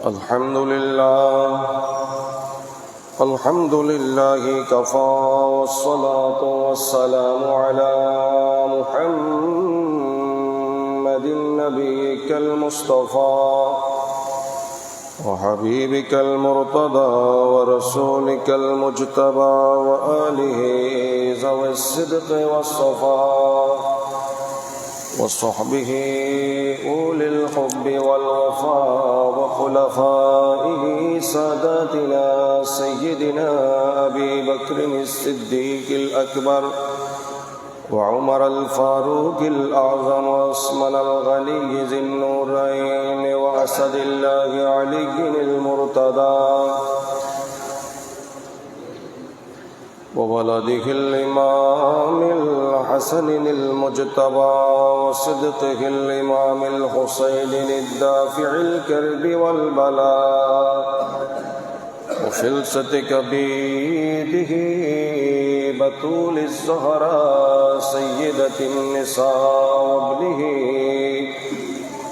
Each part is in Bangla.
الحمد لله كفى والصلاة والسلام على محمد نبيك المصطفى وحبيبك المرتضى ورسولك المجتبى وآله ذوي الصدق والصفاء وصحبه أولي الحب والوفاء وخلفائه ساداتنا سيدنا أبي بكر الصديق الأكبر وعمر الفاروق الأعظم وعثمان الغني ذي النورين وأسد الله علي المرتضى وولده الإمام الحسن المجتبى وصدقه الإمام الحسين الدافع الكرب والبلاء وفلسة كبيده بتول الزهراء سيدة النساء وابنه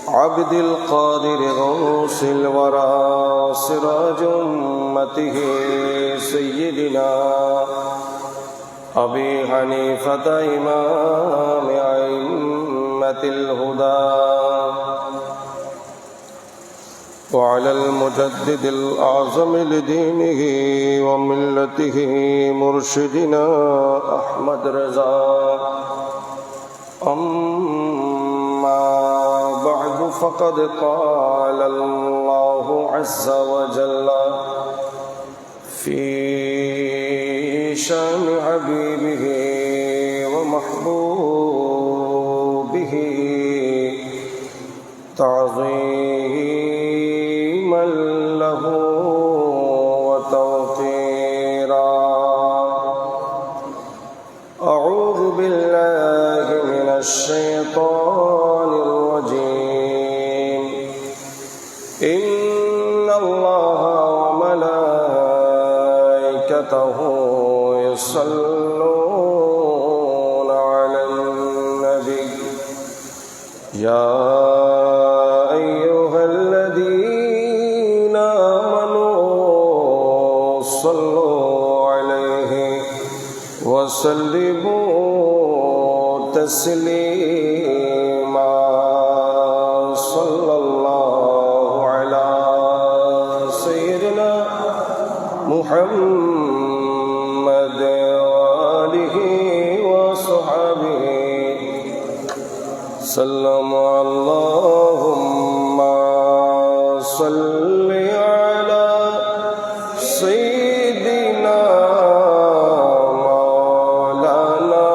عبد القادر غوث الورى سراج أمته سيدنا أبي حنيفة إمام أئمة الهدى وعلى المجدد الأعظم لدينه وملته مرشدنا أحمد رضا أما بعد فقد قال الله عز وجل في شان حبيبه ومحبوبه تعظيما له وتوقيرا أعوذ بالله من الشيطان الرجيم إن الله وملائكته يصلون على النبي يا أيها الذين آمنوا صلوا عليه وسلموا تسليما صلى الله على سيدنا محمد وآله وصحبه سلم اللهم صل على سيدنا مولانا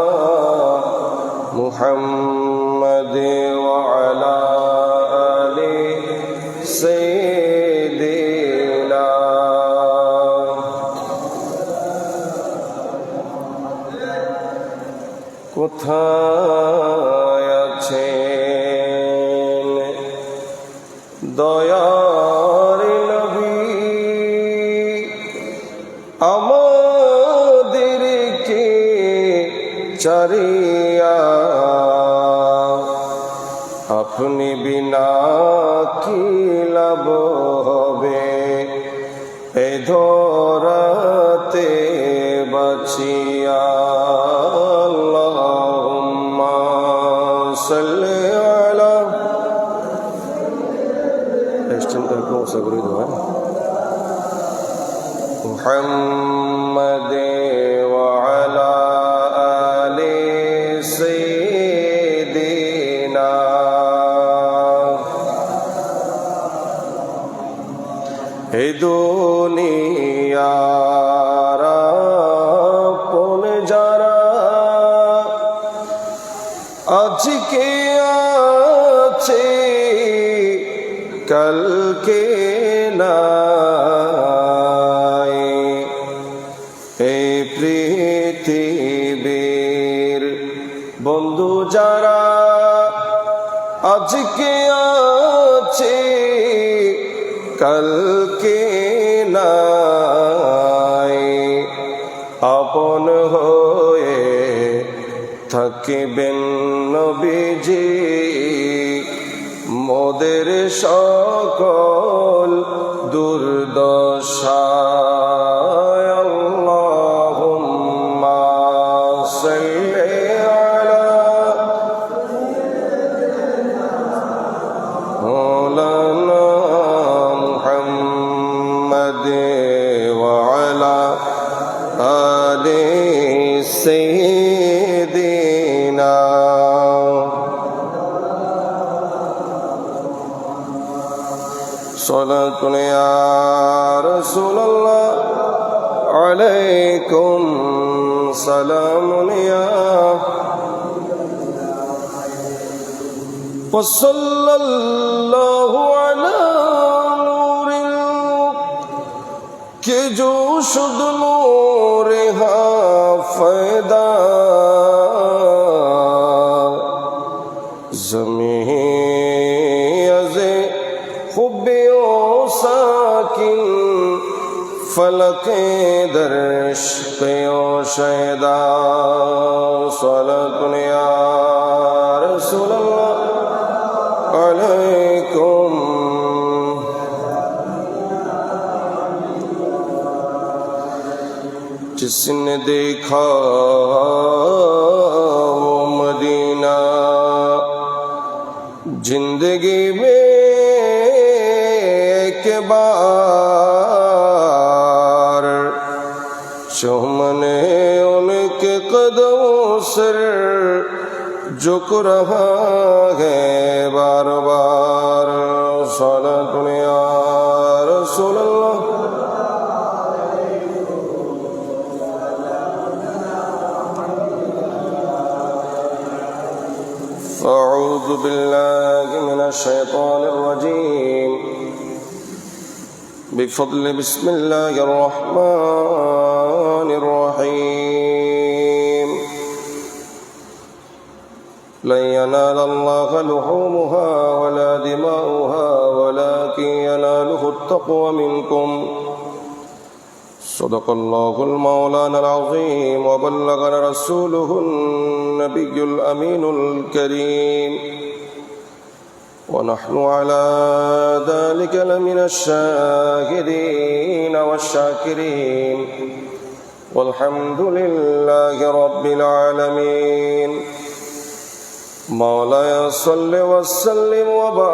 محمد وعلى آل سيدنا কোথায় আছেন দয়ার নবী আমাদেরকে চারিয়া আপনি বিনা কি লাভ হবে এ ধরাতে বাঁচিয়া আল্লাহুম্মা সাল্লি আলা মুহাম্মাদ ওয়া আলা আলি সাইয়্যিদিনা হে দুনিয়ার আপন যারা আজকে আছে কালকে নাই এই পৃথিবীর বন্ধু যারা আজকে আছে কালকে নাই আপন হয়ে থাকিবেন নবীজি মোদের সকল صلاة يا رسول الله عليكم سلام يا وصلى الله على نور के जो शुद्ध नूर हाफ़ैदा ज़मीं अज़े खुब्बे ओ साकिन फलके दर्श पे ओ शैदा सलातुन या रसूल अल्लाह अलैकुम जिसने देखा वो मदीना जिंदगी में एक बार चुमने उनके कदमों सर झुक रहा है बार बार सलातुन या रसूल अल्लाह أعوذ بالله من الشيطان الرجيم بفضل بسم الله الرحمن الرحيم لن ينال الله لحومها ولا دماؤها ولكن يناله التقوى منكم صدق الله المولانا العظيم وبلغنا رسوله النبي الأمين الكريم ونحن على ذلك لمن الشاهدين والشاكرين والحمد لله رب العالمين مولاي صل وسلم وبارك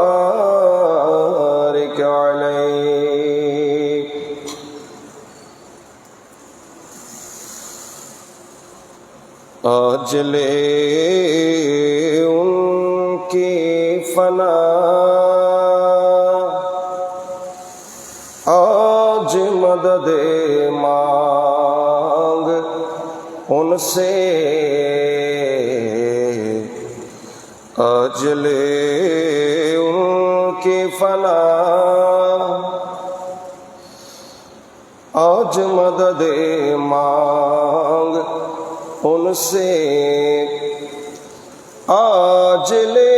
عليه आज ले उनकी फना आज मदद मांग उनसे आज ले उनकी फना आज मदद मांग उनसे आज ले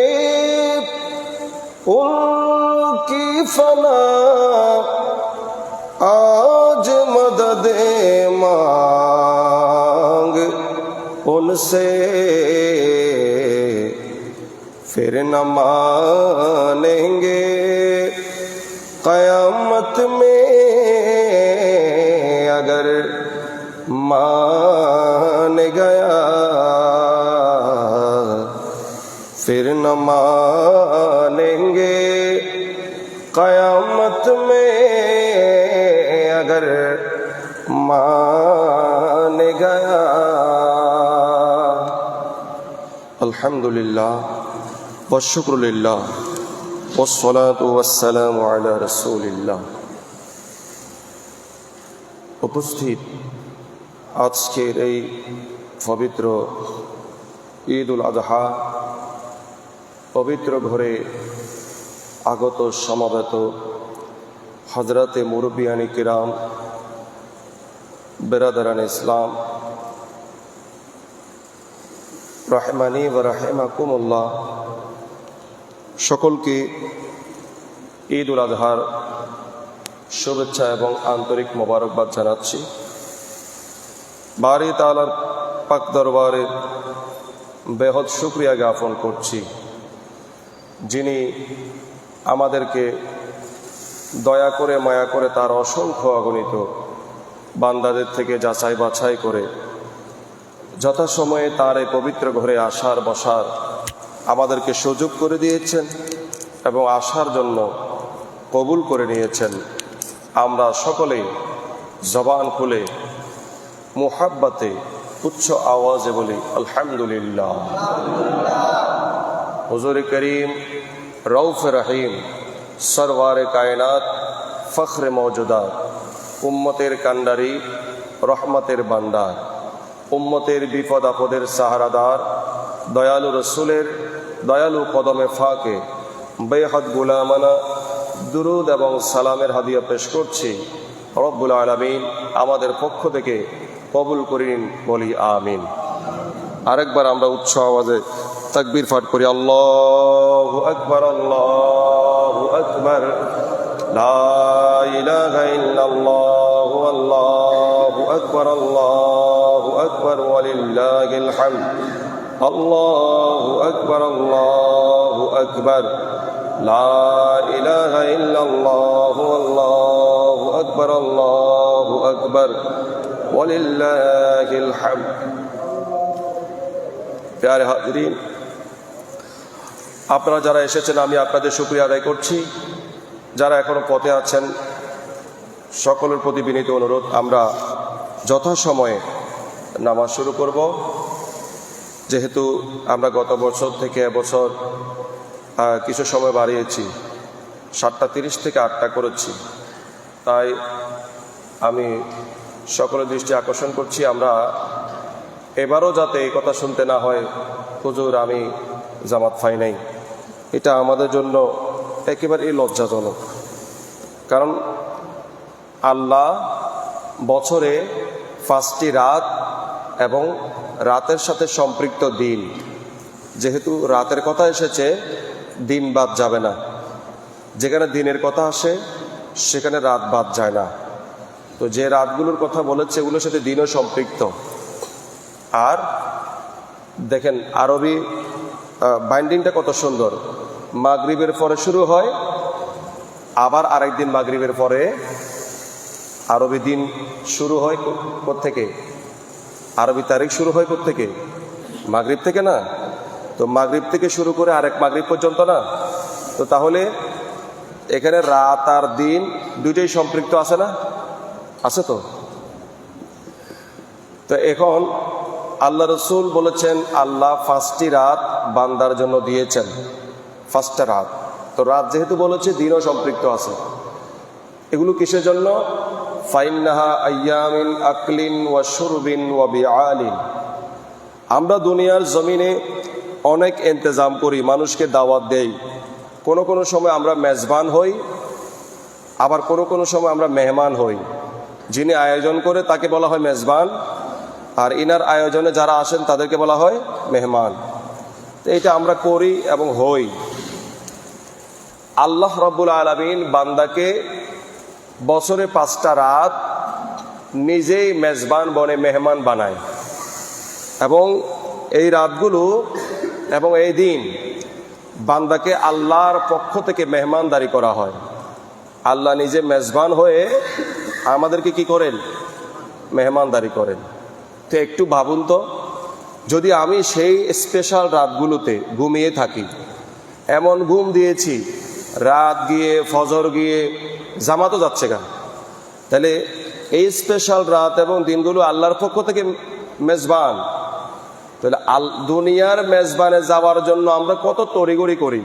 उनकी फना आज मदद मांग उनसे फिर न मानेंगे क़यामत में अगर मान गया फिर न मानेंगे क़यामत में अगर मान गया। अल्हम्दुलिल्लाह व शुक्रुलिल्लाह वस्सलातु वस्सलामु अला रसूलिल्लाह। उपस्थित আজকের এই পবিত্র ঈদ উল আযহা পবিত্র ঘরে আগত সমবেত হযরতে মুরব্বিয়ানে কিরাম বেরাদারান ইসলাম রাহমানি ওয়া রাহিমাকুমুল্লাহ, সকলকে ঈদ উল আযহার শুভেচ্ছা এবং আন্তরিক মোবারকবাদ জানাচ্ছি। বারি তাআলার পাক দরবারে বেহদ শুকরিয়া জ্ঞাপন করছি, যিনি আমাদেরকে দয়া করে মায়া করে তার অসংখ্য অগণিত বান্দাদের থেকে যাচাই বাছাই করে যথাসময়ে তার এই পবিত্র ঘরে আসার বসার আমাদেরকে সুযোগ করে দিয়েছেন এবং আসার জন্য কবুল করে নিয়েছেন। আমরা সকলেই জবান খুলে মুহাব্বতে উচ্চ আওয়াজে বলি আলহামদুলিল্লাহ। হুজুর করিম রউফ রহিম সরওয়ারে কায়নাত, ফখরে মওজুদাত, উম্মতের কান্ডারি, রহমতের বান্দার, উম্মতের বিপদ আপদের সাহারাদার, দয়ালু রসুলের দয়ালু কদমে ফাঁকে বেহদ গুলামানা দুরুদ এবং সালামের হাদিয়া পেশ করছি। রব্বুল আলামিন আমাদের পক্ষ থেকে কবুল করিন, বলি আমিন। আরেকবার আমরা উচ্চ আওয়াজে তাকবীর পাঠ করি। আল্লাহু আকবার, আল্লাহু আকবার, লা ইলাহা ইল্লাল্লাহু, আল্লাহু আকবার, আল্লাহু আকবার, ওয়ালিল্লাহিল হামদ। আল্লাহু আকবার, আল্লাহু আকবার, লা ইলাহা ইল্লাল্লাহু, আল্লাহু আকবার, আল্লাহু আকবার, ওয়ালিল্লাহিল হামদ। প্যারে হাজরিন, আপনারা যারা এসেছেন আমি আপনাদের শুকরিয়া আদায় করছি। যারা এখনো পথে আছেন সকলের প্রতি বিনীত অনুরোধ, আমরা যথাসময়ে নামাজ শুরু করব। যেহেতু আমরা গত বছর থেকে এবছর কিছু সময় বাড়িয়েছি, 7:30 থেকে 8টা করেছি, তাই আমি সকলের দৃষ্টি আকর্ষণ করছি আমরা এবারও যাতে এই কথা শুনতে না হয়, হুজুর আমি জামাত পাই নাই। এটা আমাদের জন্য একেবারেই লজ্জাজনক। কারণ আল্লাহ বছরে 5টি রাত এবং রাতের সাথে সম্পৃক্ত দিন, যেহেতু রাতের কথা এসেছে দিন বাদ যাবে না, যেখানে দিনের কথা আসে সেখানে রাত বাদ যায় না। তো যে রাতগুলোর কথা বলেছে এগুলোর সাথে দিনও সম্পৃক্ত। আর দেখেন আরবি বাইন্ডিংটা কত সুন্দর, মাগরিবের পরে শুরু হয়, আবার আরেকদিন মাগরিবের পরে আরবি দিন শুরু হয় কোত্থেকে, আরবি তারিখ শুরু হয় কোত্থেকে, মাগরিব থেকে না? তো মাগরিব থেকে শুরু করে আরেক মাগরিব পর্যন্ত না? তো তাহলে এখানে রাত আর দিন দুইটাই সম্পৃক্ত আছে না? আছে তো। তো এখন আল্লাহ রসুল বলেছেন আল্লাহ 5টি রাত বান্দার জন্য দিয়েছেন, 5টা রাত। তো রাত যেহেতু বলেছে দিনও সম্পৃক্ত আছে। এগুলো কিসের জন্য? ফাইন্নাহা আইয়ামিন আকলিন ওয়া শুরবিন ওয়া বিআলিন। আমরা দুনিয়ার জমিনে অনেক ইন্তজাম করি, মানুষকে দাওয়াত দেই। কোনো কোনো সময় আমরা মেজবান হই, আবার কোনো কোনো সময় আমরা মেহমান হই। যিনি আয়োজন করে তাকে বলা হয় মেজবান, আর ইনার আয়োজনে যারা আসেন তাদেরকে বলা হয় মেহমান। তো এটা আমরা করি এবং হই। আল্লাহ রাব্বুল আলামিন বান্দাকে বছরে 5টা রাত নিজেই মেজবান বনে মেহমান বানায়, এবং এই রাতগুলো এবং এই দিন বান্দাকে আল্লাহর পক্ষ থেকে মেহমানদারি করা হয়। আল্লাহ নিজে মেজবান হয়ে আমাদেরকে কি করেন? মেহমানদারি করেন। তো একটু ভাবুন তো, যদি আমি সেই স্পেশাল রাতগুলোতে ঘুমিয়ে থাকি, এমন ঘুম দিয়েছি রাত গিয়ে ফজর গিয়ে জামাতও যাচ্ছে কেন, তাহলে এই স্পেশাল রাত এবং দিনগুলো আল্লাহর পক্ষ থেকে মেজবান। তাহলে দুনিয়ার মেজবানে যাওয়ার জন্য আমরা কত তড়িঘড়ি করি।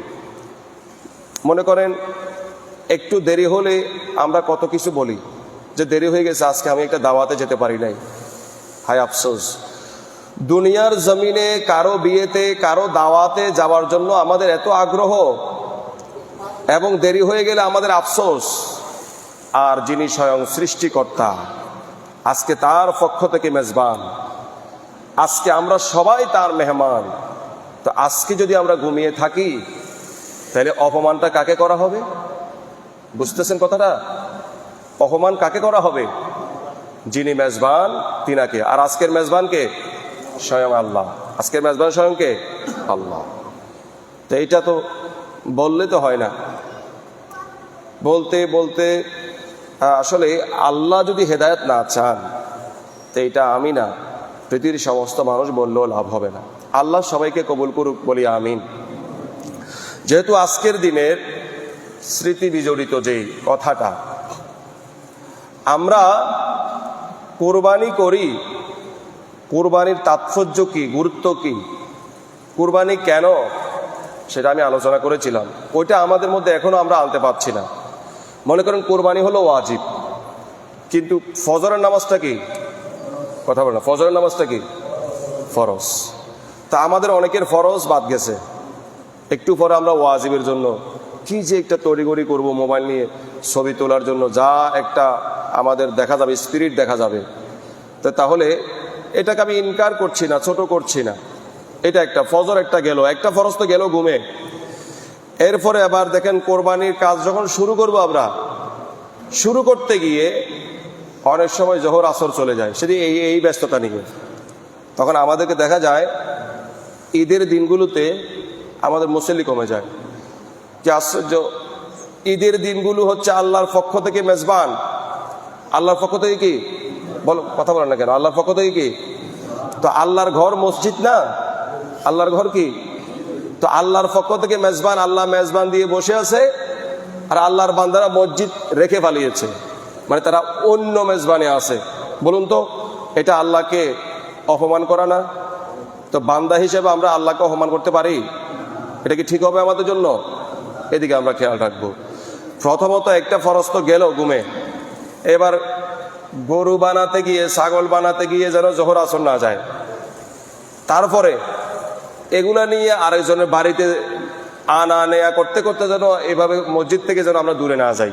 মনে করেন একটু দেরি হলে আমরা কত কিছু বলি, যে দেরি হয়ে গেছে আজকে আমি একটা দাওয়াতে যেতে পারি নাই, হায় আফসোস। দুনিয়ার জমিনে কারো বিয়েতে কারো দাওয়াতে যাওয়ার জন্য আমাদের এত আগ্রহ, এবং দেরি হয়ে গেলে আমাদের আফসোস। আর যিনি স্বয়ং সৃষ্টিকর্তা, আজকে তার পক্ষ থেকে মেজবান, আজকে আমরা সবাই তার মেহমান। তো আজকে যদি আমরা ঘুমিয়ে থাকি তাহলে অপমানটা কাকে করা হবে? বুঝতেছেন কথাটা? অপমান কাকে করা হবে? যিনি মেজবান তিনাকে। আর আজকের মেজবানকে? স্বয়ং আল্লাহ। আজকের মেজবান স্বয়ং কে? আল্লাহ। তো এইটা তো বললে তো হয় না। বলতে বলতে আসলে আল্লাহ যদি হেদায়েত না চান, তো এটা আমি না, পৃথিবীর সমস্ত মানুষ বললেও লাভ হবে না। আল্লাহ সবাইকে কবুল করুক, বলি আমিন। যেহেতু আজকের দিনের স্মৃতি বিজড়িত যেই কথাটা, আমরা কোরবানি করি, কোরবানির তাৎপর্য কি, গুরুত্ব কি, কোরবানি কেন, সেটা আমি আলোচনা করেছিলাম, ওইটা আমাদের মধ্যে এখনো আমরা আনতে পারছি না। মনে করেন কোরবানি হলো ওয়াজিব, কিন্তু ফজরের নামাজটা কি, কথা বলে না, ফজরের নামাজটা কি ফরজ। তা আমাদের অনেকের ফরজ বাদ গেছে, একটু পরে আমরা ওয়াজিবের জন্য কি যে একটা তড়িগড়ি করব মোবাইল নিয়ে ছবি তোলার জন্য, যা একটা আমাদের দেখা যাবে, স্পিরিট দেখা যাবে। তো তাহলে এটাকে আমি ইনকার করছি না, ছোট করছি না। এটা একটা ফজর, একটা গেল, একটা ফরজ তো গেল ঘুমে। এরপরে আবার দেখেন কোরবানির কাজ যখন শুরু করব, আমরা শুরু করতে গিয়ে অনেক সময় জোহর আসর চলে যায়, সেটি এই ব্যস্ততা নিয়ে। তখন আমাদেরকে দেখা যায় ঈদের দিনগুলোতে আমাদের মুসল্লি কমে যায়। যে আশ্চর্য, ঈদের দিনগুলো হচ্ছে আল্লাহর পক্ষ থেকে মেজবান। আল্লাহর পক্ষ থেকে কি, বলো, কথা বলেন না কেন, আল্লাহর পক্ষ থেকে কি? তো আল্লাহর ঘর মসজিদ না, আল্লাহর ঘর কি? তো আল্লাহর পক্ষ থেকে মেজবান, আল্লাহ মেজবান দিয়ে বসে আছে, আর আল্লাহর বান্দারা মসজিদ রেখে পালিয়েছে, মানে তারা অন্য মেজবানে আছে। বলুন তো, এটা আল্লাহকে অপমান করা না? তো বান্দা হিসেবে আমরা আল্লাহকে অপমান করতে পারি? এটা কি ঠিক হবে আমাদের জন্য? এদিকে আমরা খেয়াল রাখবো। প্রথমত একটা ফরজ তো গেল ঘুমে, এবার গরু বানাতে গিয়ে, ছাগল বানাতে গিয়ে যেন জোহর আসর না যায়। তারপরে এগুলা নিয়ে আরেকজনের বাড়িতে আনা নেয়া করতে করতে যেন এভাবে মসজিদ থেকে যেন আমরা দূরে না যাই।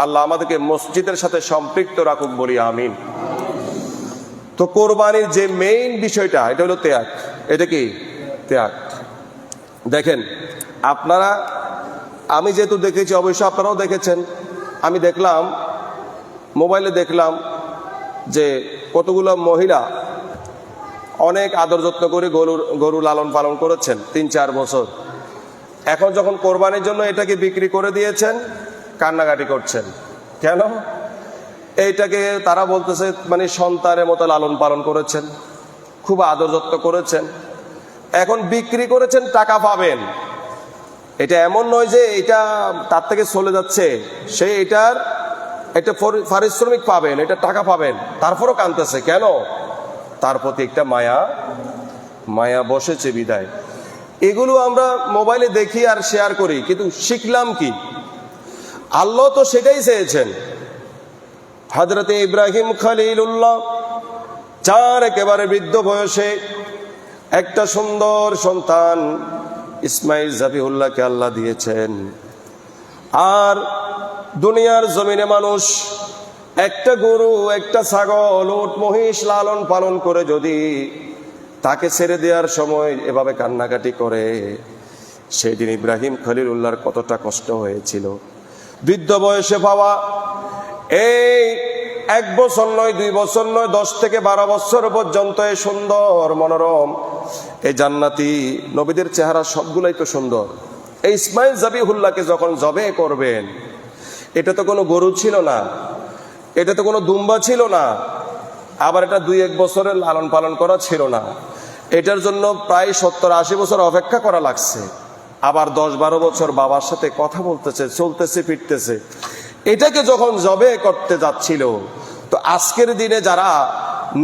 আল্লাহ আমাদেরকে মসজিদের সাথে সম্পৃক্ত রাখুক, বলি আমিন। তো কোরবানির যে মেইন বিষয়টা, এটা হলো ত্যাগ। এটা কি? ত্যাগ। দেখেন আপনারা, আমি যেহেতু দেখেছি, অবশ্য আপনারাও দেখেছেন, আমি দেখলাম মোবাইলে, দেখলাম যে কতগুলো মহিলা অনেক আদর যত্ন করে গরু লালন পালন করেছেন 3-4 বছর। এখন যখন কোরবানির জন্য এটাকে বিক্রি করে দিয়েছেন, কান্নাকাটি করছেন। কেন? এইটাকে তারা বলতেছে মানে সন্তানের মতো লালন পালন করেছেন, খুব আদর যত্ন করেছেন, এখন বিক্রি করেছেন, টাকা পাবেন। এটা এমন নয় যে এটা তার থেকে চলে যাচ্ছে, সে এটার একটা পারিশ্রমিক পাবেন, এটা টাকা পাবেন, তারপরও কাঁদতেছে। কেন? তার প্রতি একটা মায়া বসেছে বিদায়। এগুলো আমরা মোবাইলে দেখি আর শেয়ার করি, কিন্তু শিখলাম কি? আল্লাহ তো সেটাই চেয়েছেন। হযরতে ইব্রাহিম খলিলুল্লাহ, যার একেবারে বৃদ্ধ বয়সে একটা সুন্দর সন্তান ইসমাইল জাবিহুল্লাহকে আল্লাহ দিয়েছেন। আর দুনিয়ার জমিনে মানুষ একটা গরু, একটা ছাগল, উট, মহিষ লালন পালন করে যদি তাকে ছেড়ে দেওয়ার সময় এভাবে কান্নাকাটি করে, সেদিন ইব্রাহিম খলিলুল্লাহর কতটা কষ্ট হয়েছিল। বৃদ্ধ বয়সে পাওয়া এই 1 বছর নয়, 2 বছর নয়, 10 থেকে 12 বছর পর্যন্ত এই সুন্দর মনোরম এই জান্নাতি নবীদের চেহারা সবগুলাই তো সুন্দর। এই ইসমাইল জাবিহুল্লাহকে যখন জবে করবেন, এটা তো কোনো গরু ছিল না, এটা তো কোনো দুম্বা ছিল না, আবার এটা 2-1 বছরের লালন পালন করা ছিল না। এটার জন্য প্রায় 70-80 বছর অপেক্ষা করা লাগছে। আবার 10-12 বছর বাবার সাথে কথা বলতেছে, চলতেছে, ফিরতেছে। এটাকে যখন জবে করতে যাচ্ছিল, তো আজকের দিনে যারা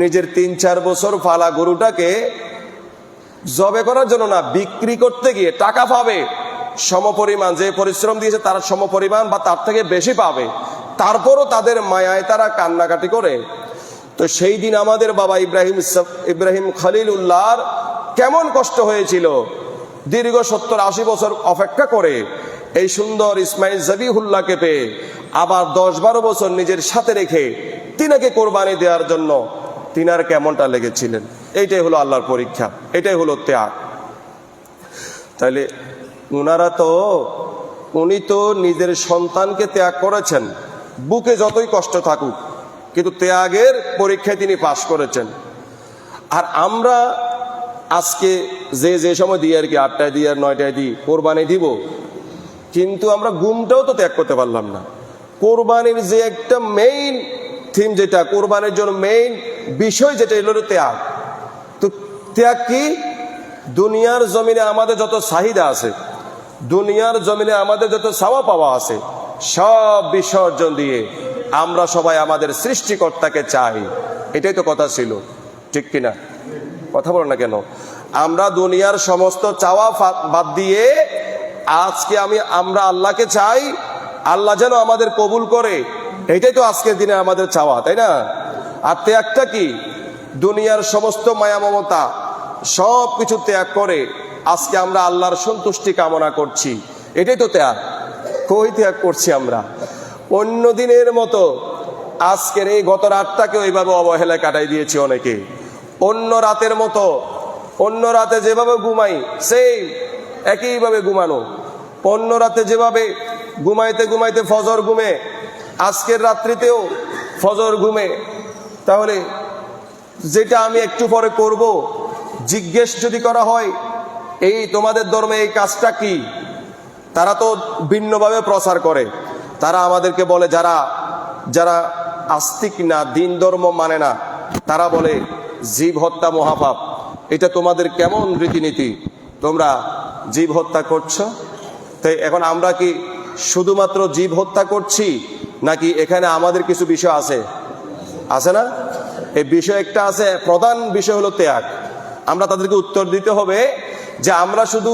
নিজের 3-4 বছর পালা গরুটাকে জবে করার জন্য না, বিক্রি করতে গিয়ে টাকা পাবে সমপরিমাণ, যে পরিশ্রম দিয়েছে তারা সমপরিমাণ বা তার থেকে বেশি পাবে, তারপরও তাদের মায়ায় তারা কান্নাকাটি করে। তো সেই দিন আমাদের বাবা ইব্রাহিম খলিলুল্লাহর কেমন কষ্ট হয়েছিল। দীর্ঘ 70-80 বছর অপেক্ষা করে এই সুন্দর ইসমাইল জাবিহুল্লাহকে পেয়ে, আবার 10-12 বছর নিজের সাথে রেখে তিনাকে কোরবানি দেওয়ার জন্য তিনার কেমনটা লেগেছিলেন। এইটাই হলো আল্লাহর পরীক্ষা, এটাই হলো ত্যাগ। তাইলে উনি তো নিজের সন্তানকে ত্যাগ করেছেন, বুকে যতই কষ্ট থাকুক, কিন্তু ত্যাগের পরীক্ষায় তিনি পাশ করেছেন। আর আমরা আজকে যে সময় দিই আর কি, 8টায় দিই আর 9টায় দিই, কোরবানি দিব, কিন্তু আমরা ঘুমটাও তো ত্যাগ করতে পারলাম না। কোরবানির যে একটা মেইন থিম, যেটা কোরবানির জন্য মেইন বিষয়, যেটা হলো ত্যাগ। তো ত্যাগ কি? দুনিয়ার জমিনে আমাদের যত চাহিদা আছে, দুনিয়ার জমিনে আমাদের যত চাওয়া পাওয়া আছে, সব বিসর্জন দিয়ে আমরা সবাই আমাদের সৃষ্টিকর্তাকে চাই। এটাই তো কথা ছিল, ঠিক কিনা? কথা বলো না কেন? আমরা দুনিয়ার সমস্ত চাওয়া বাদ দিয়ে আজকে আমরা আল্লাহকে চাই, আল্লাহ যেন আমাদের কবুল করে, এটাই তো আজকের দিনে আমাদের চাওয়া, তাই না? আর ত্যাগটা কি? দুনিয়ার সমস্ত মায়া মমতা সব কিছু ত্যাগ করে আজকে আমরা আল্লাহর সন্তুষ্টি কামনা করছি, এটাই তো ত্যাগ। কই ত্যাগ করছি আমরা? অন্য দিনের মতো আজকের এই গত রাতটাকে ওইভাবে অবহেলায় কাটাই দিয়েছি অনেকে। অন্য রাতের মতো, অন্য রাতে যেভাবে ঘুমাই সেই একইভাবে ঘুমানো, অন্য রাতে যেভাবে ঘুমাইতে ঘুমাইতে ফজর ঘুমে, আজকের রাত্রিতেও ফজর ঘুমে। তাহলে যেটা আমি একটু পরে করব, জিজ্ঞেস যদি করা হয় এই তোমাদের ধর্মে এই কাজটা কি, তারা তো ভিন্নভাবে প্রচার করে। তারা আমাদেরকে বলে, যারা যারা আস্তিক না, দিন ধর্ম মানে না, তারা বলে জীব হত্যা মহাপাপ। এটা তোমাদের কেমন রীতিনীতি, তোমরা জীব হত্যা করছো? তাই এখন আমরা কি শুধুমাত্র জীব হত্যা করছি, নাকি এখানে আমাদের কিছু বিষয় আছে না? এই বিষয় একটা আছে, প্রধান বিষয় হলো ত্যাগ। আমরা তাদেরকে উত্তর দিতে হবে যে আমরা শুধু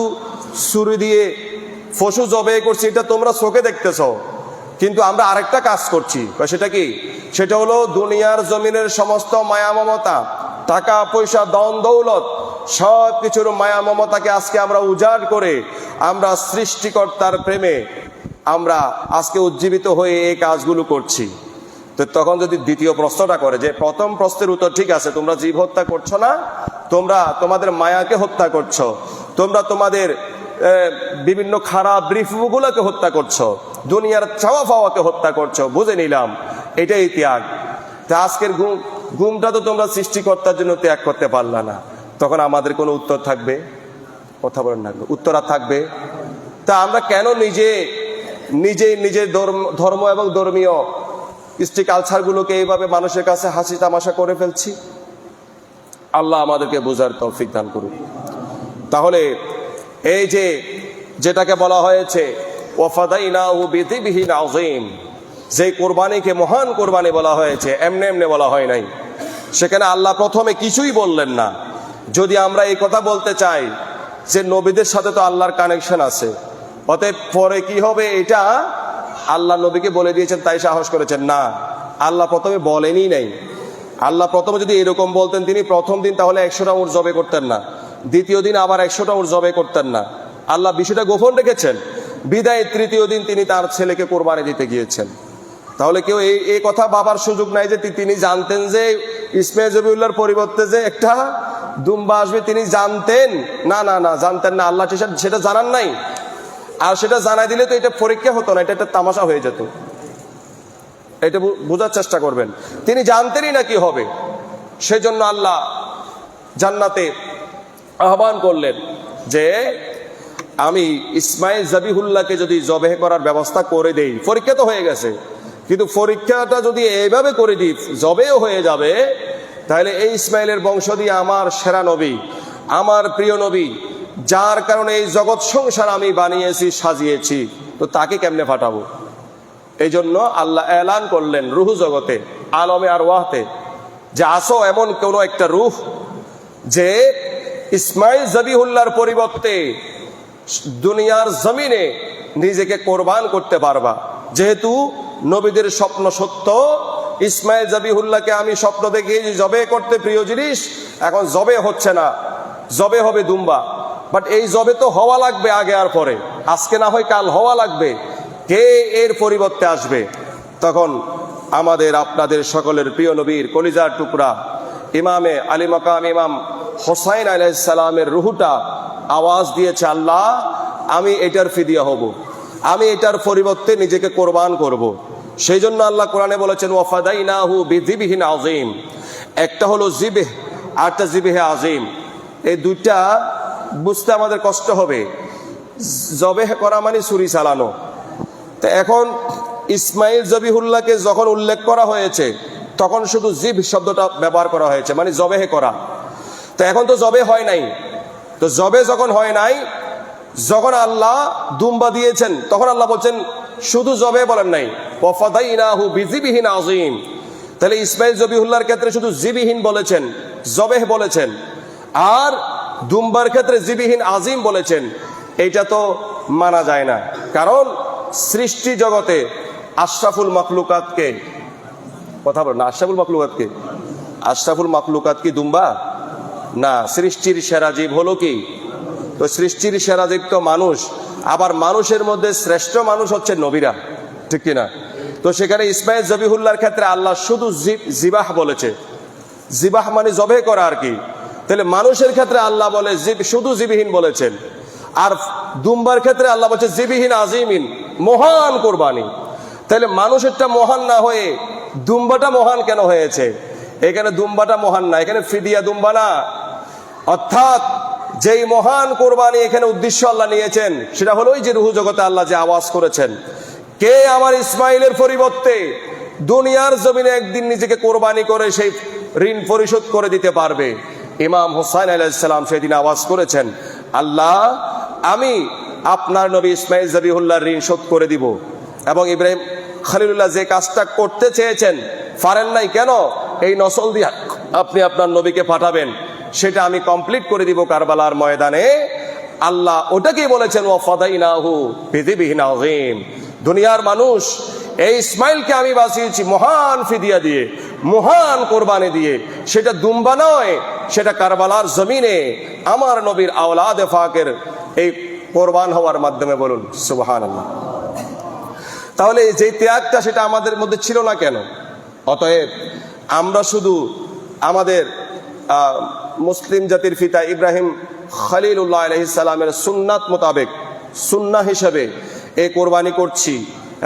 ছুরি দিয়ে পশু জবাই করছি, এটা তোমরা চোখে দেখতেছ, কিন্তু আমরা আরেকটা কাজ করছি। সেটা কি? সেটা হলো দুনিয়ার জমিনের সমস্ত মায়া মমতা, টাকা পয়সা, ধন দৌলত, সব কিছুর মায়া মমতাকে আজকে আমরা উজাড় করে আমরা সৃষ্টিকর্তার প্রেমে আমরা আজকে উজ্জীবিত হয়ে এই কাজগুলো করছি। তো তখন যদি দ্বিতীয় প্রশ্নটা করে, যে প্রথম প্রশ্নের উত্তর ঠিক আছে, তোমরা জীব হত্যা করছো না, তোমরা তোমাদের মায়াকে হত্যা করছো, তোমরা তোমাদের বিভিন্ন খারাপ রিফুগুলোকে হত্যা করছো, দুনিয়ার চাওয়া পাওয়াকে হত্যা করছো, বুঝে নিলাম এটাই ত্যাগ। তা আজকের ঘুমটা তো তোমরা সৃষ্টিকর্তার জন্য ত্যাগ করতে পারলা না, তখন আমাদের কোনো উত্তর থাকবে? কথা বলেন না, উত্তর আর থাকবে? তা আমরা কেন নিজের ধর্ম এবং ধর্মীয় কৃষ্টি কালচারগুলোকে এইভাবে মানুষের কাছে হাসি তামাশা করে ফেলছি? আল্লাহ আমাদেরকে বোঝার তৌফিক দান করুন। তাহলে এই যেটাকে বলা হয়েছে ওয়াফাদাইনাহু বিযিবহিন আযীম, যে কোরবানিকে মহান কোরবানি বলা হয়েছে, এমনি এমনি বলা হয় নাই। সেখানে আল্লাহ প্রথমে কিছুই বললেন না। যদি আমরা এই কথা বলতে চাই যে নবীদের সাথে তো আল্লাহর কানেকশন আছে, অতএব পরে কি হবে এটা আল্লাহ নবীকে বলে দিয়েছেন তাই সাহস করেছেন, না, আল্লাহ প্রথমে বলেনই নাই। আল্লাহ প্রথমে যদি এরকম বলতেন, তিনি প্রথম দিন তাহলে 100টা উট জবে করতেন না, দ্বিতীয় দিন আবার 100টা উট জবে করতেন না। আল্লাহ বিষয়টা গোপন রেখেছেন, বিদায় তৃতীয় দিন তিনি তার ছেলেকে কোরবানি দিতে গিয়েছেন। তাহলে কেউ এই কথা ভাবার সুযোগ নাই যে তিনি জানতেন যে ইসমাইল জবিউল্লাহর পরিবর্তে যে একটা দুম্বা আসবে, তিনি জানতেন না? না, জানতেন না। আল্লাহ সেটা জানান নাই। আর সেটা জানাই দিলে তো এটা পরীক্ষা হতো না, এটা একটা তামাশা হয়ে যেত। এটা বোঝার চেষ্টা করবেন, তিনি জানতেনই না কি হবে। সেজন্য আল্লাহ জান্নাতে আহ্বান করলেন যে আমি ইসমাইল জবিহুল্লাহকে যদি জবেহ করার ব্যবস্থা করে দেই, পরীক্ষা তো হয়ে গেছে, কিন্তু পরীক্ষাটা যদি এইভাবে করে দিই জবেও হয়ে যাবে, তাহলে এই ইসমাইলের বংশ দিয়ে আমার সেরা নবী, আমার প্রিয় নবী, যার কারণে এই জগৎ সংসার আমি বানিয়েছি, সাজিয়েছি, তো তাকে কেমনে ফাটাবো? এই জন্য আল্লাহ এলান করলেন রুহ জগতে, আলমে আর ওয়াহতে, যে আসো এমন কোন একটা রুহ যে ইসমাইল জবিহুল্লাহর পরিবর্তে দুনিয়ার জমিনে নিজেকে কোরবান করতে পারবা। যেহেতু নবীদের স্বপ্ন সত্য, ইসমাইল জবিহুল্লাহকে আমি স্বপ্ন দেখি জবে করতে প্রিয় জিনিস, এখন জবে হচ্ছে না, জবে হবে দুম্বা। বাট এই জবে তো হওয়া লাগবে আগে আর পরে, আজকে না হয় কাল হওয়া লাগবে। কে এর পরিবর্তে আসবে? তখন আমাদের আপনাদের সকলের প্রিয় নবীর কলিজার টুকরা ইমামে আলী মাকাম ইমাম হোসাইন আলাইহিস সালামের রুহুটা আওয়াজ দিয়েছে, আল্লাহ আমি এটার ফিদিয়া হব, আমি এটার পরিবর্তে নিজেকে কোরবান করব। সেই জন্য আল্লাহ কোরআনে বলেছেন ওয়াফাদাইনাহু বিযিবহিন আযীম। একটা হলো জিবেহ, আরটা জিবেহে আযীম। এই দুইটা বুঝতে আমাদের কষ্ট হবে। জবেহ করা মানে ছুরি চালানো। তো এখন ইসমাইল জবিহুল্লাহকে যখন উল্লেখ করা হয়েছে তখন শুধু জিব শব্দটা ব্যবহার করা হয়েছে, মানে জবেহে করা। তো এখন তো জবে হয় নাই। তো জবে যখন হয় নাই, যখন আল্লাহ দুম্বা দিয়েছেন, তখন আল্লাহ বলছেন শুধু জবে বলেন নাই, ওয়াফাদাইনাহু বিযিবহিন আযীম। তাহলে ইসমাইল জবিহুল্লাহর ক্ষেত্রে শুধু জিবিহীন বলেছেন, জবেহ বলেছেন, আর দুম্বার ক্ষেত্রে জিবিহীন আযীম বলেছেন। এইটা তো মানা যায় না। কারণ সৃষ্টি জগতে আশরাফুল মাখলুকাতকে, কথা বল না, আশরাফুল মাখলুকাতকে, আশরাফুল মাখলুকাত কি দুম্বা না, সৃষ্টির সেরা জীব হলো কি? তো সৃষ্টির সেরা জীব তো মানুষ, আবার মানুষের মধ্যে শ্রেষ্ঠ মানুষ হচ্ছে নবীরা, ঠিক কিনা? তো সেখানে ইসমাইল জবিহুল্লাহর ক্ষেত্রে আল্লাহ শুধু জিবাহ বলেছে, জিবাহ মানে জবে করা আর কি। তাহলে মানুষের ক্ষেত্রে আল্লাহ বলে শুধু জিবিহীন বলেছেন, আর দুম্বার ক্ষেত্রে আল্লাহ বলছে জিবিহীন আজিমিন, মহান কোরবানি। তাহলে মানুষেরটা মহান না হয়ে দুম্বাটা মহান কেন হয়েছে? এখানে দুম্বাটা মহান না, এখানে ফিদিয়া দুম্বা না। অর্থাৎ যেই মহান কোরবানি এখানে উদ্দেশ্য আল্লাহ নিয়েছেন সেটা হলো ওই যে রুহু জগতে আল্লাহ যে আওয়াজ করেছেন, কে আমার ইসমাইলের পরিবর্তে দুনিয়ার জমিনে একদিন নিজেকে কোরবানি করে সেই ঋণ পরিশোধ করে দিতে পারবে? ইমাম হুসাইন আলাইহিস সালাম সেদিন আওয়াজ করেছেন, আল্লাহ আমি আপনার নবী ইসমাইল জবিহুল্লাহর ঋণ শোধ করে দিব। এবং ইব্রাহিম খলিলুল্লাহ যে কাজটা করতে চেয়েছেন পারেন নাই, কেন? এই নসল দিয়ে আপনি আপনার নবীকে পাঠাবেন, সেটা আমি কমপ্লিট করে দিব কারবালার ময়দানে। আল্লাহ ওটাকেই বলেছেন ওয়াফাদাইনাহু বিযিবিহিন আযীম। দুনিয়ার মানুষ এই ইসমাইলকে আমি বাঁচিয়েছি মহান ফিদিয়া দিয়ে, মহান কোরবানি দিয়ে। সেটা দুম্বা নয়, সেটা কারবালার জমিনে আমার নবীর আওলাদে ফাকের এই কোরবান হওয়ার মাধ্যমে। বলুন সুবহানাল্লাহ। তাহলে যে ত্যাগটা সেটা আমাদের মধ্যে ছিল না কেন? অতএব আমরা শুধু আমাদের মুসলিম জাতির পিতা ইব্রাহিম খলিলুল্লাহ আলাইহিস সালামের সুন্নাত মোতাবেক, সুন্নাহ হিসেবে এই কোরবানি করছি,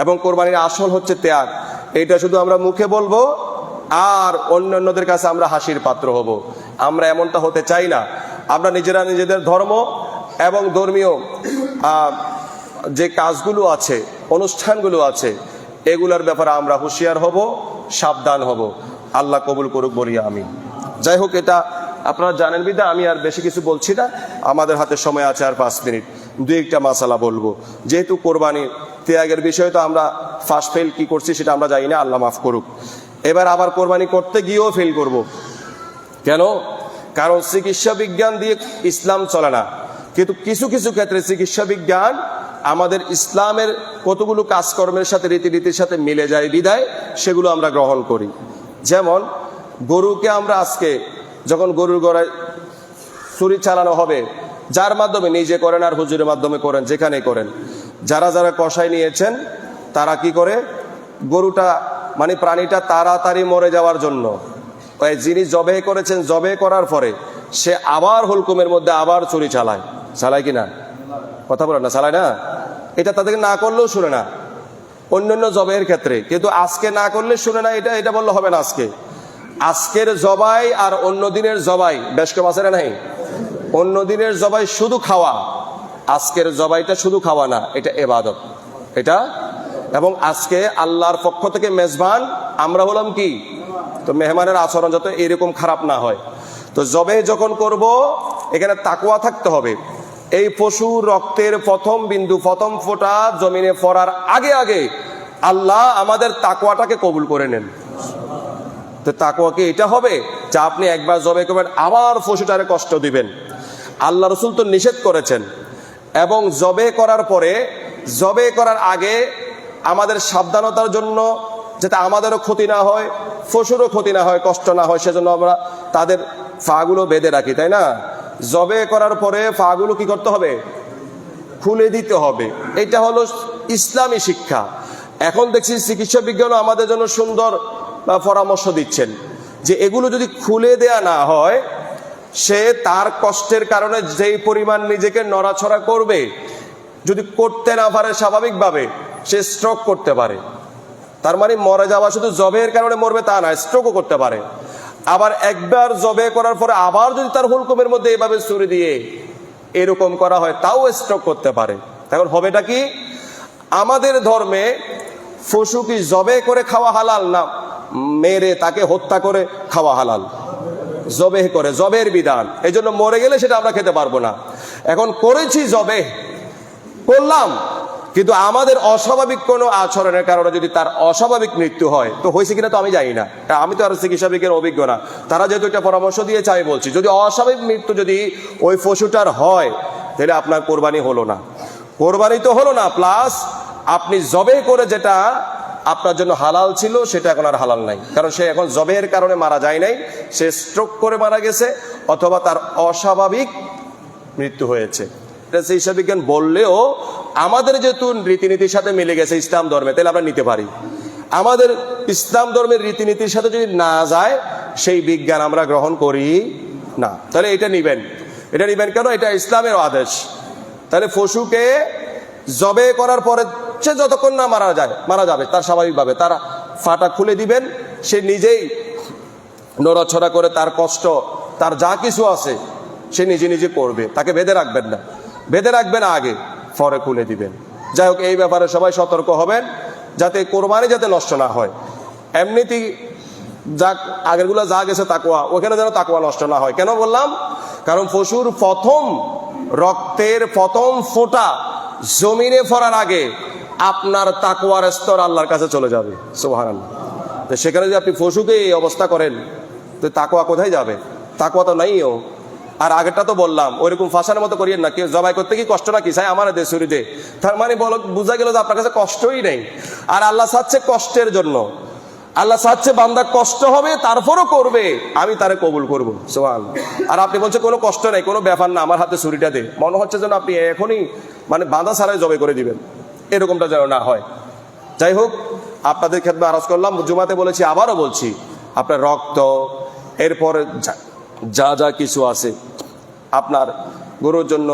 এবং কোরবানির আসল হচ্ছে ত্যাগ। এটা শুধু আমরা মুখে বলবো আর অন্যান্যদের কাছে আমরা হাসির পাত্র হব। আমরা এমনটা হতে চাই না। আমরা নিজেরা নিজেদের ধর্ম এবং ধর্মীয় যে কাজগুলো আছে, অনুষ্ঠানগুলো আছে, এগুলোর ব্যাপারে আমরা হুঁশিয়ার হব, সাবধান হব। আল্লাহ কবুল করুক বলি আমিন। যাই হোক, এটা আপনারা জানেন বিধায় আমি আর বেশি কিছু বলছি না। আমাদের হাতে সময় আছে আর 5 মিনিট, দুই একটা মাসালা বলবো। যেহেতু কোরবানি ত্যাগের বিষয়ে তো আমরা ফার্স্ট ফেল কি করছি সেটা আমরা জানি না, আল্লাহ মাফ করুক। এবার আবার কোরবানি করতে গিয়েও ফেল করব। কেন? কারণ চিকিৎসা বিজ্ঞান দিয়ে ইসলাম চলে না, কিন্তু কিছু কিছু ক্ষেত্রে চিকিৎসা বিজ্ঞান আমাদের ইসলামের কতগুলো কাজকর্মের সাথে, রীতিনীতির সাথে মিলে যায় বিধায় সেগুলো আমরা গ্রহণ করি। যেমন গরুকে আমরা আজকে যখন গরুর গড়ায় ছুরি চালানো হবে, যার মাধ্যমে নিজে করেন আর হুজুরের মাধ্যমে করেন, যেখানে করেন, যারা যারা কষাই নিয়েছেন তারা কি করে, গরুটা মানে প্রাণীটা তাড়াতাড়ি মরে যাওয়ার জন্য ওই যিনি জবে করেছেন, জবে করার পরে সে আবার হুলকুমের মধ্যে আবার ছুরি চালায়। চালায় কি না? কথা বলেন না, চালায় না? এটা তাদেরকে না করলেও শুনে না অন্যান্য জবের ক্ষেত্রে, কিন্তু আজকে না করলে শুনে না। এটা বললে হবে না। আজকের জবাই আর অন্য দিনের জবাই বেশ কম আছে না? নাই। অন্য দিনের জবাই শুধু খাওয়া, আজকের জবাইটা শুধু খাওয়া না, এটা ইবাদত। এটা এবং আজকে আল্লাহর পক্ষ থেকে মেজবান আমরা হলাম কি? তো মেহমানের আচরণ যাতে এরকম খারাপ না হয়। তো জবে যখন করব এখানে তাকওয়া থাকতে হবে। এই পশুর রক্তের প্রথম বিন্দু, প্রথম ফোঁটা জমিনে পড়ার আগে আগে আল্লাহ আমাদের তাকওয়াটাকে কবুল করে নেন। তো তাকওয়া কি এটা হবে যে আপনি একবার জবে করবেন আবার পশুটারে কষ্ট দিবেন? আল্লাহ রসুল তো নিষেধ করেছেন। এবং জবে করার পরে, জবে করার আগে আমাদের সাবধানতার জন্য, যাতে আমাদেরও ক্ষতি না হয়, পশুরও ক্ষতি না হয়, কষ্ট না হয়, সেজন্য আমরা তাদের ফাগুলো বেঁধে রাখি, তাই না? জবে করার পরে ফাগুলো কি করতে হবে? খুলে দিতে হবে। এটা হলো ইসলামী শিক্ষা। এখন দেখছি চিকিৎসা বিজ্ঞানও আমাদের জন্য সুন্দর পরামর্শ দিচ্ছেন যে এগুলো যদি খুলে দেয়া না হয়, সে তার কষ্টের কারণে যেই পরিমাণ নিজেকে নড়াছড়া করবে, যদি করতে না পারে স্বাভাবিকভাবে, সে স্ট্রোক করতে পারে। তার মানে মরে যাওয়া শুধু জবের কারণে মরবে তা না, স্ট্রোকও করতে পারে। আবার একবার জবে করার পরে আবার যদি তার হুলকুমের মধ্যে এভাবে ছুরি দিয়ে এরকম করা হয়, তাও স্ট্রোক করতে পারে। তখন হবেটা কি? আমাদের ধর্মে পশু কি জবে করে খাওয়া হালাল না মেরে তাকে হত্যা করে খাওয়া হালাল? জবে করে, জবের বিধান। এই জন্য মরে গেলে সেটা আমরা খেতে পারবো না। এখন করেছি জবে করলাম, কিন্তু আমাদের অস্বাভাবিক কোনো আচরণের কারণে যদি তার অস্বাভাবিক মৃত্যু হয়, তো হয়েছে কিনা তো আমি জানি না, আমি তো আর চিকিৎসা বিজ্ঞানের অভিজ্ঞ না। তারা যেহেতু একটা পরামর্শ দিয়েছে আমি বলছি, যদি অস্বাভাবিক মৃত্যু যদি ওই পশুটার হয়, তাহলে আপনার কোরবানি হলো না। কোরবানি তো হলো না, প্লাস আপনি জবে করে যেটা আপনার জন্য হালাল ছিল সেটা এখন আর হালাল নাই, কারণ সে এখন জবের কারণে মারা যায় নাই, সে স্ট্রোক করে মারা গেছে অথবা তার অস্বাভাবিক মৃত্যু হয়েছে। এটা চিকিৎসা বিজ্ঞান বললেও আমাদের যেহেতু রীতিনীতির সাথে মিলে গেছে ইসলাম ধর্মে, তাহলে আমরা নিতে পারি। আমাদের ইসলাম ধর্মের রীতিনীতির সাথে যদি না যায় সেই বিজ্ঞান আমরা গ্রহণ করি না। তাহলে এটা নিবেন, এটা নিবেন কেন? এটা ইসলামের আদেশ। তাহলে পশুকে জবে করার পরে সে যতক্ষণ না মারা যাবে তার স্বাভাবিকভাবে তার ফাটা খুলে দিবেন, সে নিজেই নড়াছড়া করে তার কষ্ট তার যা কিছু আছে সে নিজে নিজে করবে, তাকে বেঁধে রাখবেন না, বেঁধে রাখবেন আগে, পরে খুলে দিবেন। যাই হোক, এই ব্যাপারে সবাই সতর্ক হবেন যাতে কোরবানি যাতে নষ্ট না হয়। এমনিতেই যা আগেরগুলো যা গেছে তাকওয়া, ওখানে যেন তাকওয়া নষ্ট না হয়। কেন বললাম? কারণ পশুর প্রথম রক্তের প্রথম ফোঁটা জমিনে পড়ার আগে আপনার তাকওয়ার স্তর আল্লাহর কাছে চলে যাবে। সুবহানাল্লাহ। তো সেখানে যদি আপনি পশুকে এই অবস্থা করেন তো তাকওয়া কোথায় যাবে? তাকওয়া তো নাইও। আর আগেরটা তো বললাম, ওইরকম ফাঁসানোর মতো করিয়েন না। কেউ জবাই করতে কি কষ্ট নাকি? চাই আমার দে ছুরি দে, তার মানে বোঝা গেল যে আপনার কাছে কষ্টই নেই। আর আল্লাহ চাচ্ছে কষ্টের জন্য, আল্লাহ চাচ্ছে বান্দা কষ্ট হবে তারপরও করবে, আমি তারে কবুল করবো। সুবহানাল্লাহ। আর আপনি বলছেন কোনো কষ্ট নেই, কোনো ব্যাপার না, আমার হাতে ছুরিটা দে, মনে হচ্ছে যেন আপনি এখনই মানে বাঁধা ছাড়াই জবাই করে দিবেন, এরকমটা যেন না হয়। যাই হোক, আপনাদের ক্ষেত্রে আরজ করলাম, জুমাতে বলেছি, আবারও বলছি, আপনার রক্ত এরপরে যা যা কিছু আছে আপনার গরুর জন্য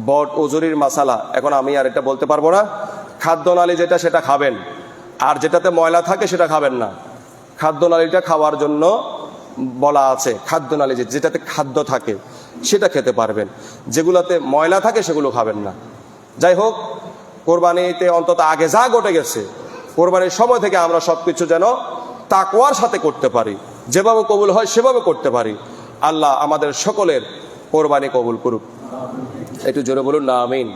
বট ওজুরির মাসালা, এখন আমি আর এটা বলতে পারবো না। খাদ্যনালী যেটা সেটা খাবেন, আর যেটাতে ময়লা থাকে সেটা খাবেন না। খাদ্যনালীটা খাওয়ার জন্য বলা আছে, খাদ্যনালী যেটাতে খাদ্য থাকে সেটা খেতে পারবেন, যেগুলোতে ময়লা থাকে সেগুলো খাবেন না। যাই হোক, কোরবানিতে অন্তত আগে যা ঘটে গেছে কোরবানির সময় থেকে আমরা সবকিছু যেন তাকওয়ার সাথে করতে পারি, যেভাবে কবুল হয় সেভাবে করতে পারি। আল্লাহ আমাদের সকলের কোরবানি কবুল করুক। একটু জোরে বলুন না আমিন।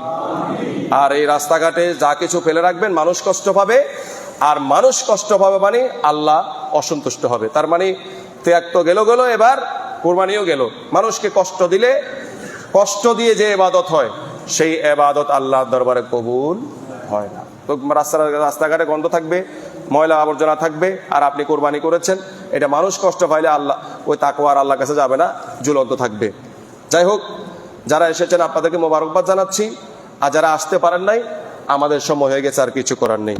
আর এই রাস্তাঘাটে যা কিছু ফেলে রাখবেন মানুষ কষ্ট পাবে, আর মানুষ কষ্ট পাবে মানে আল্লাহ অসন্তুষ্ট হবে। তার মানে ত্যাগ তো গেল, এবার কোরবানিও গেল। মানুষকে কষ্ট দিলে, কষ্ট দিয়ে যে ইবাদত হয় সেই ইবাদত আল্লাহর দরবারে কবুল হয় না। তো রাস্তাঘাটে গন্ধ থাকবে, ময়লা আবর্জনা থাকবে, আর আপনি কোরবানি করেছেন, এটা মানুষ কষ্ট পাইলে আল্লাহ ওই তাকওয়া আর আল্লাহর কাছে যাবে না, ঝুলন্ত থাকবে। যাই হোক, যারা এসেছেন আপনাদেরকে মোবারকবাদ জানাচ্ছি, আর যারা আসতে পারেন নাই, আমাদের সময় হয়ে গেছে, আর কিছু করার নেই।